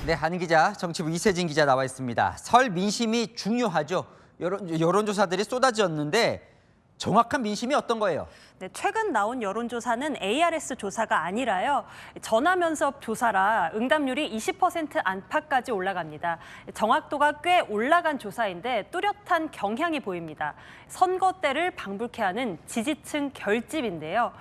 네, 한인 기자, 정치부 이세진 기자 나와 있습니다. 설 민심이 중요하죠. 여론조사들이 쏟아졌는데 정확한 민심이 어떤 거예요? 네, 최근 나온 여론조사는 ARS 조사가 아니라요. 전화면접 조사라 응답률이 20% 안팎까지 올라갑니다. 정확도가 꽤 올라간 조사인데 뚜렷한 경향이 보입니다. 선거 때를 방불케 하는 지지층 결집인데요.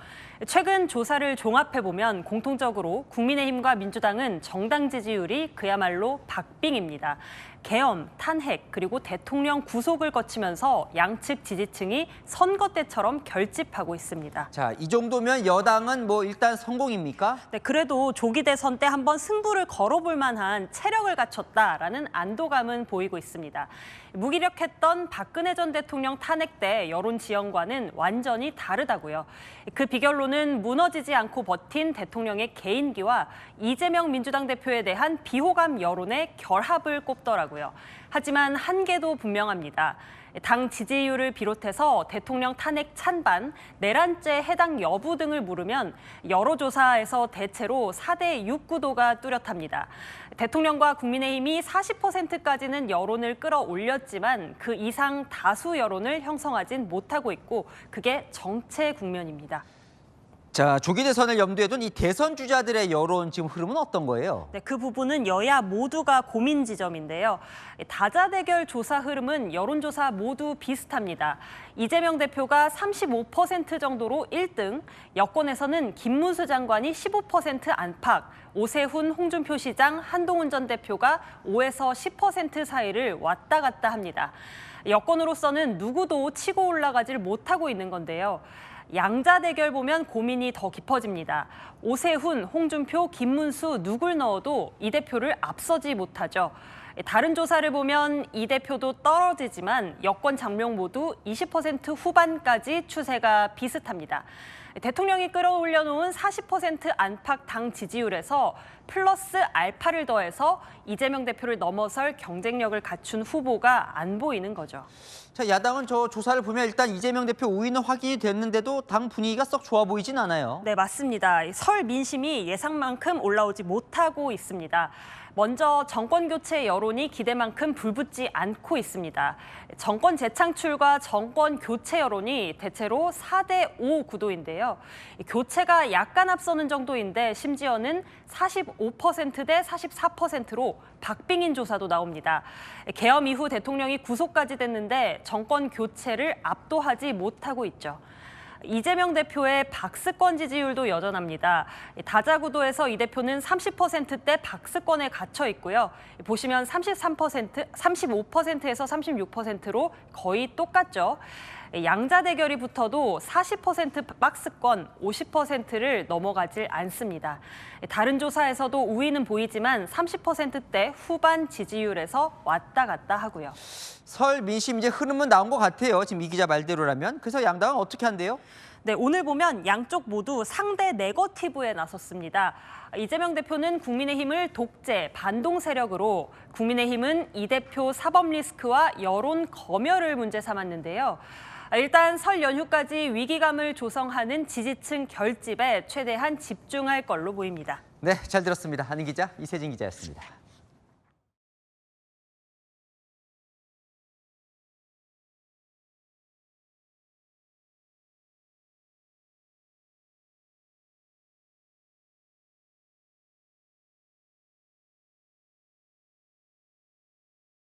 최근 조사를 종합해보면 공통적으로 국민의힘과 민주당은 정당 지지율이 그야말로 박빙입니다. 계엄, 탄핵, 그리고 대통령 구속을 거치면서 양측 지지층이 선거 때처럼 결집하고 있습니다. 자, 이 정도면 여당은 일단 성공입니까? 네, 그래도 조기 대선 때 한번 승부를 걸어볼 만한 체력을 갖췄다라는 안도감은 보이고 있습니다. 무기력했던 박근혜 전 대통령 탄핵 때 여론 지형과는 완전히 다르다고요. 그 비결로는 무너지지 않고 버틴 대통령의 개인기와 이재명 민주당 대표에 대한 비호감 여론의 결합을 꼽더라고요. 하지만 한계도 분명합니다. 당 지지율을 비롯해서 대통령 탄핵 찬반, 내란죄 해당 여부 등을 물으면 여러 조사에서 대체로 4대6 구도가 뚜렷합니다. 대통령과 국민의힘이 40%까지는 여론을 끌어올렸지만 그 이상 다수 여론을 형성하진 못하고 있고 그게 정체 국면입니다. 자, 조기 대선을 염두에 둔 이 대선 주자들의 여론 지금 흐름은 어떤 거예요? 네, 그 부분은 여야 모두가 고민 지점인데요. 다자대결 조사 흐름은 여론조사 모두 비슷합니다. 이재명 대표가 35% 정도로 1등, 여권에서는 김문수 장관이 15% 안팎, 오세훈, 홍준표 시장, 한동훈 전 대표가 5에서 10% 사이를 왔다 갔다 합니다. 여권으로서는 누구도 치고 올라가질 못하고 있는 건데요. 양자 대결 보면 고민이 더 깊어집니다. 오세훈, 홍준표, 김문수 누굴 넣어도 이 대표를 앞서지 못하죠. 다른 조사를 보면 이 대표도 떨어지지만 여권 장명 모두 20% 후반까지 추세가 비슷합니다. 대통령이 끌어올려 놓은 40% 안팎 당 지지율에서 플러스 알파를 더해서 이재명 대표를 넘어설 경쟁력을 갖춘 후보가 안 보이는 거죠. 자, 야당은 저 조사를 보면 일단 이재명 대표 우위는 확인이 됐는데도 당 분위기가 썩 좋아 보이진 않아요. 네, 맞습니다. 설 민심이 예상만큼 올라오지 못하고 있습니다. 먼저 정권 교체 여론이 기대만큼 불붙지 않고 있습니다. 정권 재창출과 정권 교체 여론이 대체로 4대5 구도인데요. 교체가 약간 앞서는 정도인데 심지어는 45% 대 44%로 박빙인 조사도 나옵니다. 계엄 이후 대통령이 구속까지 됐는데 정권 교체를 압도하지 못하고 있죠. 이재명 대표의 박스권 지지율도 여전합니다. 다자구도에서 이 대표는 30%대 박스권에 갇혀 있고요. 보시면 33%, 35%에서 36%로 거의 똑같죠. 양자 대결이 붙어도 40% 박스권, 50%를 넘어가질 않습니다. 다른 조사에서도 우위는 보이지만 30%대 후반 지지율에서 왔다 갔다 하고요. 설 민심 이제 흐름은 나온 것 같아요. 지금 이 기자 말대로라면. 그래서 양당은 어떻게 한대요? 네, 오늘 보면 양쪽 모두 상대 네거티브에 나섰습니다. 이재명 대표는 국민의힘을 독재, 반동 세력으로, 국민의힘은 이 대표 사법 리스크와 여론 검열을 문제 삼았는데요. 일단 설 연휴까지 위기감을 조성하는 지지층 결집에 최대한 집중할 걸로 보입니다. 네, 잘 들었습니다. 한인 기자 이세진 기자였습니다.